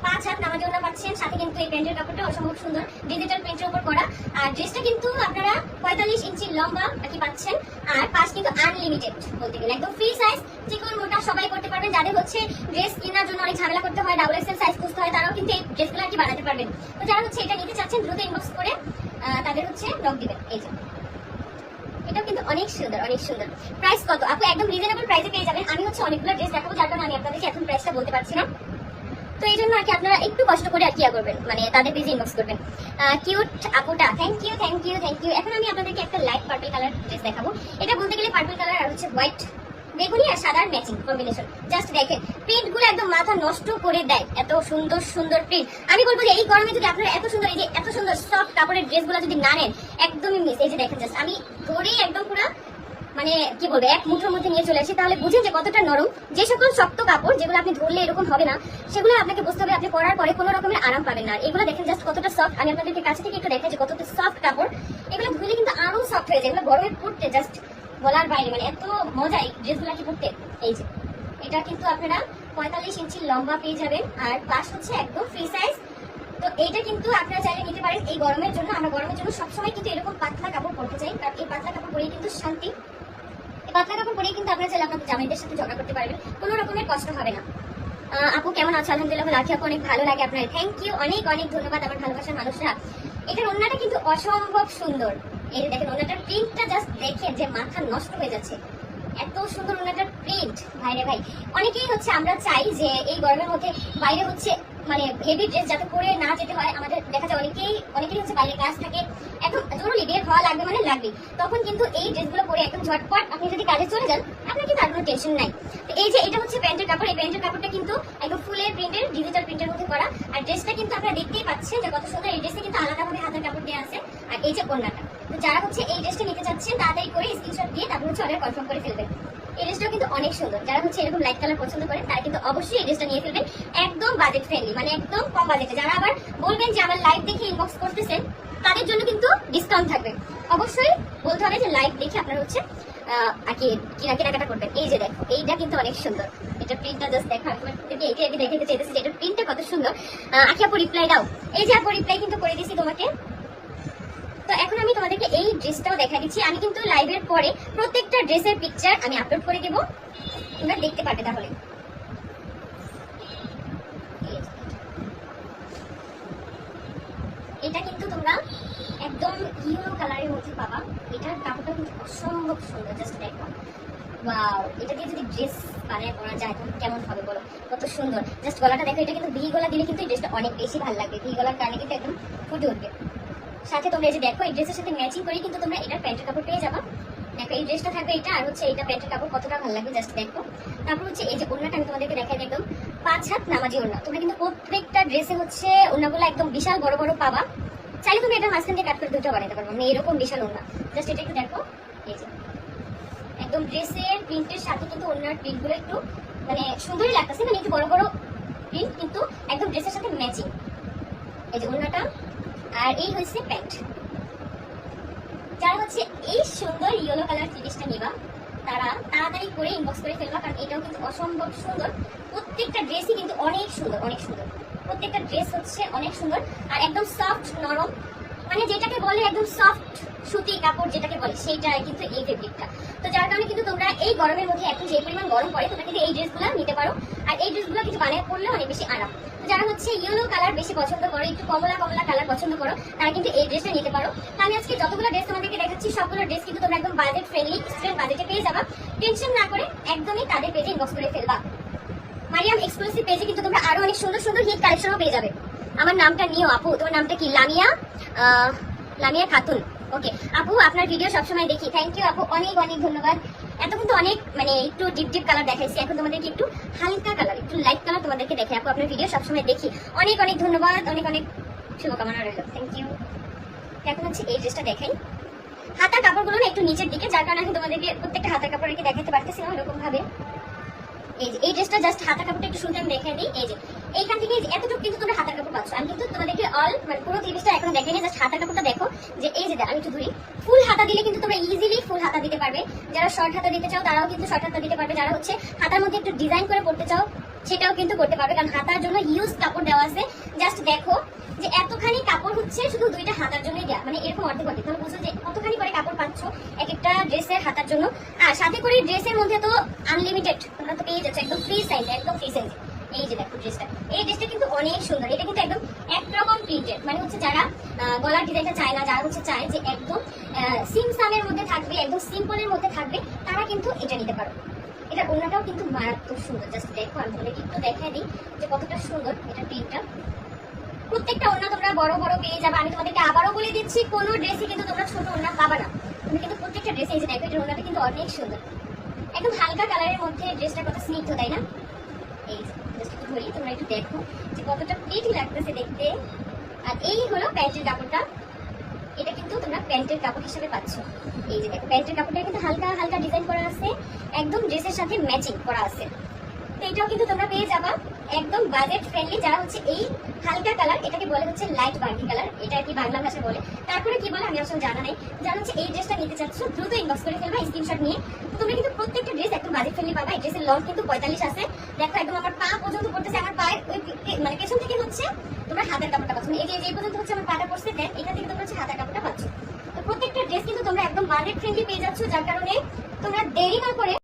5 হাত নামার জন্য পাচ্ছেন। সাথে কিন্তু এই প্যান্টের কাপড়টা অসম্ভব সুন্দর ডিজিটাল প্রিন্টের উপর করা। আর ড্রেসটা কিন্তু আপনারা 45 ইঞ্চি লম্বা আর কি পাচ্ছেন। আর পাশ কিন্তু আনলিমিটেড বলতে গেলে একদম ফ্রি সাইজ, চিকন মোটা সবাই করতে পারবেন। যাদের হচ্ছে ড্রেস কেনার জন্য অনেক ঝামেলা করতে হয়, ডাবল এক্সেল সাইজ খুঁজতে হয়, তারাও কিন্তু এই ড্রেসগুলো আর কি বানাতে পারবেন। তো যারা হচ্ছে এটা নিতে চাচ্ছেন দ্রুত ইনবক্স করে তাদের হচ্ছে নক দিবেন। এই যে এটাও কিন্তু অনেক সুন্দর, অনেক সুন্দর। প্রাইস কত আপু? একদম রিজনেবল প্রাইসে পেয়ে যাবেন। আমি হচ্ছে অনেকগুলো ড্রেস দেখাবো, যার কারণে আমি আপনাদেরকে এখন প্রাইসটা বলতে পারছি না। তো এই জন্য আর কি আপনারা একটু কষ্ট করে আর কি করবেন, মানে তাদের পেজে ইনবক্স করবেন। কিউট আপুটা, thank you thank you thank you. এখন আমি আপনাদেরকে একটা লাইট পার্পল কালার ড্রেস দেখাবো। এটা বলতে গেলে পার্পল কালার আর হচ্ছে হোয়াইট, বেগুনি আর সাদার ম্যাচিং কম্বিনেশন। জাস্ট দেখেন প্রিন্ট গুলো একদম মাথা নষ্ট করে দেয়, এত সুন্দর সুন্দর প্রিন্ট। আমি বলবো যে এই গরমে যদি আপনারা এত সুন্দর, এই যে এত সুন্দর সফট কাপড়ের ড্রেসগুলো যদি না নেন একদমই মিস। এই যে দেখেন জাস্ট আমি ধরেই একদম পুরো মানে কি বলবো এক মুঠোর মধ্যে নিয়ে চলে আসি, তাহলে বুঝেন যে কতটা নরম। যে সকল শক্ত কাপড় যেগুলো আপনি ধরলে এরকম হবে না, সেগুলো আপনাকে বুঝতে হবে আপনি পরার পরে কোনো রকমের আরাম পাবেন না। এগুলো দেখেন জাস্ট কতটা সফট। আমি আপনাদেরকে কাছে থেকে একটু দেখাই যে কতটা সফট কাপড়। এগুলো ধুলে কিন্তু আরো সফট হয়ে যায়। এগুলো গরমে পড়তে জাস্ট বলার বাইরে, মানে এত মজা এই ড্রেসগুলো কি পড়তে। এই যে এটা কিন্তু আপনারা 45 ইঞ্চি লম্বা পেয়ে যাবেন। আর পাশ হচ্ছে একদম ফ্রি সাইজ। তো এইটা কিন্তু আপনারা চাইলে নিতে পারেন এই গরমের জন্য। আমরা গরমের জন্য সবসময় কিন্তু এরকম পাতলা কাপড় পরতে চাই, কারণ এই পাতলা কাপড় পরেই কিন্তু শান্তি। পাতলা কাপড় পরেই কিন্তু আপনারা চাইলে আপনাদের জামাইদের সাথে ঝগড়া করতে পারবেন, কোনো রকমের কষ্ট হবে না। আপু কেমন আছে? আলহামদুলিল্লাহ লাখি আপু, অনেক ভালো লাগে আপনার। থ্যাংক ইউ, অনেক অনেক ধন্যবাদ আমার ভালোবাসার মানুষরা। এটার ওড়নাটা কিন্তু অসম্ভব সুন্দর। এই যে দেখেন ওড়নাটার প্রিন্টটা জাস্ট দেখেন যে মাথা নষ্ট হয়ে যাচ্ছে, এত সুন্দর ওড়নাটার প্রিন্ট। ভাইরে ভাই, অনেকেই হচ্ছে আমরা চাই যে এই গরমের মধ্যে বাইরে হচ্ছে মানে হেভি ড্রেস যাতে পরে না যেতে হয়। আমাদের দেখা যায় অনেকেই হচ্ছে বাইরে কাজ থাকে, একদম জরুরি বের হওয়া লাগবে মানে লাগবে, তখন কিন্তু এই ড্রেসগুলো পরে একদম ঝটপট আপনি যদি কাজে চলে যান আপনার কিন্তু আর কোনো টেনশন নাই। তো এই যে এটা হচ্ছে প্যান্টের কাপড়। এই প্যান্টের কাপড়টা কিন্তু একদম ফুলের প্রিন্টের ডিজিটাল প্রিন্টের মধ্যে করা। আর ড্রেসটা কিন্তু আপনারা দেখতেই পাচ্ছেন যে কত সুন্দর। এই ড্রেসে কিন্তু আলাদাভাবে হাতের কাপড় দেওয়া আছে। আর এই যে ওড়নাটা, তো যারা হচ্ছে এই ড্রেসটা নিতে চাচ্ছেন তাড়াতাড়ি করে স্ক্রিনশট দিয়ে তারপর হচ্ছে অর্ডার কনফার্ম করে ফেলবেন। এই ড্রেসটাও কিন্তু অনেক সুন্দর। যারা হচ্ছে এরকম লাইট কালার পছন্দ করেন তারা কিন্তু অবশ্যই এই ড্রেসটা নিয়ে ফেলবেন, একদম বাজেট ফ্রেন্ডলি, মানে একদম কম বাজেটে। যারা আবার বলবেন যে আমার লাইভ দেখে ইনবক্স করতেছেন তাদের জন্য কিন্তু ডিসকাউন্ট থাকবে। অবশ্যই বলতে হবে যে লাইভ দেখে আপনারা হচ্ছে আর কি কেনাকাটা করবেন। এই যে দেখো এইটা কিন্তু অনেক সুন্দর। এটা প্রিন্টটা জাস্ট দেখো, এইটা আগে দেখাতে চাইতেছি যে এটা প্রিন্টটা কত সুন্দর। আখি আপু রিপ্লাই দাও। এই যে আপু রিপ্লাই কিন্তু করে দিছি তোমাকে। তো এখন আমি তোমাদেরকে এই ড্রেসটাও দেখা দিচ্ছি। আমি কিন্তু লাইভের পরে প্রত্যেকটা ড্রেসের পিকচার আমি আপলোড করে দেব, তোমরা দেখতে পারবে। তাহলে এটা কিন্তু তোমরা একদম ইয়েলো কালারের মধ্যে পাবা। এটার কাপড়টা কিন্তু অসম্ভব সুন্দর, জাস্ট দেখো। ওয়াও, এটা দিয়ে যদি ড্রেস বানিয়ে পরা যায় তখন কেমন হবে বলো, কত সুন্দর। জাস্ট গলাটা দেখো, এটা কিন্তু ভি গলা দিলে কিন্তু এই ড্রেসটা অনেক বেশি ভালো লাগবে। ভি গলার কারণে কিন্তু একদম ফুটে উঠবে। সাথে তোমরা এই যে দেখো এই ড্রেসের সাথে ম্যাচিং করে কিন্তু তোমরা এটার প্যান্টের কাপড় পেয়ে যাবা। দেখো এই ড্রেসটা থাকবে এটা, আর হচ্ছে এটা প্যান্টের কাপড় কতটা ভালো লাগবে জাস্ট দেখো। তারপর হচ্ছে এই যে ওড়নাটা আমি তোমাদেরকে দেখাই, একদম 5 হাত নামাজি ওড়না। তোমরা কিন্তু প্রত্যেকটা ড্রেসে হচ্ছে ওড়নাগুলো একদম বিশাল বড় বড় পাবা। চাইলে তুমি এটা মাঝখান দিয়ে কাট করে দুটো বানাতে পারবো, মানে এরকম বিশাল ওড়না। জাস্ট এটা একটু দেখো, এই যে একদম ড্রেসের প্রিন্টের সাথে কিন্তু ওড়নার প্রিন্টগুলো একটু মানে সুন্দরই লাগতেছে, মানে একটু বড় বড় প্রিন্ট কিন্তু একদম ড্রেসের সাথে ম্যাচিং। এই যে ওড়নাটা, আর এই হচ্ছে প্যান্ট। যারা হচ্ছে এই সুন্দর ইয়েলো কালার ড্রেসটা নিবা তারা তাড়াতাড়ি করে ইনবক্স করে ফেলবা, কারণ এটাও কিন্তু অসম্ভব সুন্দর। প্রত্যেকটা ড্রেসই কিন্তু অনেক সুন্দর, অনেক সুন্দর। প্রত্যেকটা ড্রেস হচ্ছে অনেক সুন্দর আর একদম সফট নরম, মানে যেটাকে বলে একদম সফট সুতি কাপড় যেটাকে বলে সেইটা কিন্তু এই ফেব্রিকটা। তো যার কারণে কিন্তু তোমরা এই গরমের মধ্যে এখন যে পরিমাণ গরম পড়ে তোমরা কিন্তু এই ড্রেসগুলো নিতে পারো। আর এই ড্রেসগুলো কিন্তু বানিয়ে পড়লে অনেক বেশি আরাম। যারা হচ্ছে ইয়েলো কালার বেশি পছন্দ করো, একটু কমলা কমলা কালার পছন্দ করো, তারা কিন্তু এই ড্রেসটা নিতে পারো। তো আমি আজকে যতগুলো ড্রেস তোমাদেরকে দেখাচ্ছি সবগুলো ড্রেস কিন্তু তোমরা একদম বাজেট ফ্রেন্ডলি স্টুডেন্ট বাজেটে পেয়ে যাবা। টেনশন না করে একদমই তাদের পেজে ইনবক্স করে ফেলবা। মারিয়াম এক্সক্লুসিভ পেজে কিন্তু তোমরা আরো অনেক সুন্দর সুন্দর হিট কালেকশনও পেয়ে যাবে। আমার নামটা নিও আপু, তোমার নামটা কি? লামিয়া খাতুন। ওকে আপু, আপনার ভিডিও সবসময় দেখি। থ্যাংক ইউ আপু, অনেক অনেক ধন্যবাদ। এত কিন্তু অনেক মানে একটু ডিপ ডিপ কালার দেখাইছি, এখন তোমাদেরকে একটু হালকা কালার, একটু লাইট কালার তোমাদেরকে দেখে। আপু আপনার ভিডিও সবসময় দেখি, অনেক অনেক ধন্যবাদ, অনেক অনেক শুভকামনা রইল। Thank you. এখন হচ্ছে এই ড্রেসটা দেখাই। হাতার কাপড়গুলো না একটু নিচের দিকে, যার কারণে আমি তোমাদেরকে প্রত্যেকটা হাতার কাপড় রেখে দেখাতে পারতেছি না এরকম ভাবে। এই যে এই ড্রেসটা জাস্ট হাতার কাপড়টা একটু শুনতে আমি দেখাই দিই। এই যে এইখান থেকে এতটুকু কিন্তু তোমরা হাতার কাপড় পাচ্ছ। আমি কিন্তু তোমাদেরকে অল মানে পুরো 30টা এখন দেখাইনি, জাস্ট হাতার কাপড়টা দেখো। যে এই যে আমি একটু ধরি, ফুল হাতা দিলে কিন্তু তোমরা ইজিলি ফুল হাতা দিতে পারবে। যারা শর্ট হাতা দিতে চাও তারাও কিন্তু শর্ট হাতা দিতে পারবে। যারা হচ্ছে হাতার মধ্যে একটু ডিজাইন করে পড়তে চাও সেটাও কিন্তু করতে পারবে, কারণ হাতার জন্য হিউজ কাপড় দেওয়া আছে। জাস্ট দেখো যে এতখানি কাপড় হচ্ছে শুধু দুইটা হাতার জন্যই দেওয়া, মানে এরকম অর্ধেক অর্ধেক, তাহলে বুঝছো যে কতখানি করে কাপড় পাচ্ছ এক একটা ড্রেসের হাতার জন্য। আর সাথে করে ড্রেসের মধ্যে তো আনলিমিটেড তোমরা তো পেয়ে যাচ্ছ একদম ফ্রি সাইজ, একদম ফ্রি সাইজ। এই যে দেখো ড্রেসটা, এই ড্রেসটা কিন্তু অনেক সুন্দর। এটা কিন্তু একদম একরকম প্রিন্টেড, মানে হচ্ছে যারা গলার ডিজাইনটা চায় না, যারা হচ্ছে চায় যে একদম সিমসামের মধ্যে থাকবে, একদম সিম্পলের মধ্যে থাকবে, তারা কিন্তু এটা নিতে পারো। এটা ওড়নাটাও কিন্তু মারাত্মক সুন্দর। জাস্ট দেখো, আমি তোমাদেরকে একটু দেখাই দিই যে কতটা সুন্দর এটা প্রিন্টটা। প্রত্যেকটা ওড়না তোমরা বড় বড় পেয়ে যাবে। আমি তোমাদেরকে আবারও বলে দিচ্ছি, কোনো ড্রেসই কিন্তু তোমরা ছোট ওড়না পাবা না। তুমি কিন্তু প্রত্যেকটা ড্রেসে এই যে দেখো, এটা ওড়নাটা কিন্তু অনেক সুন্দর, একদম হালকা কালারের মধ্যে। ড্রেসটা কত স্নিগ্ধ, তাই না? এই জাস্ট একটু ধরি, তোমরা একটু দেখো যে কতটা প্রিটি লাগতেছে দেখতে। আর এই হলো প্যান্টের কাপড়টা, এটা কিন্তু তোমরা প্যান্টের কাপড় হিসেবে পাচ্ছ। এই যে দেখো, প্যান্টের কাপড়টা কিন্তু হালকা হালকা ডিজাইন করা আছে, একদম ড্রেসের সাথে ম্যাচিং করা আছে। তো এটাও কিন্তু তোমরা পেয়ে যাবা একদম বাজেট ফ্রেন্ডলি। যারা হচ্ছে এই হালকা কালার, এটাকে বলে হচ্ছে লাইট বার্গি কালার, এটা আর কি বাংলা ভাষায় বলে। তারপরে কি বলে আমি আসলে জানা নাই। যারা হচ্ছে এই ড্রেসটা নিতে চাচ্ছ দ্রুত ইনবক্স করে ফেলবা স্ক্রিনশট নিয়ে। তো তোমরা কিন্তু প্রত্যেকটা ড্রেস একদম বাজেট ফ্রেন্ডলি পাবা। এই ড্রেসের লং কিন্তু 45 আছে। দেখো একদম আমার পা পর্যন্ত পড়তেছে, আমার পায়ের ওই মানে পেছন থেকে হচ্ছে তোমরা হাতের কাপড়টা পাচ্ছ। এই যে পর্যন্ত হচ্ছে আমার পাটা পড়ছে, দেন এখান থেকে তোমরা হচ্ছে হাতের কাপড়টা পাচ্ছ। তো প্রত্যেকটা ড্রেস কিন্তু তোমরা একদম বাজেট ফ্রেন্ডলি পেয়ে যাচ্ছ, যার কারণে তোমরা দেরি না করে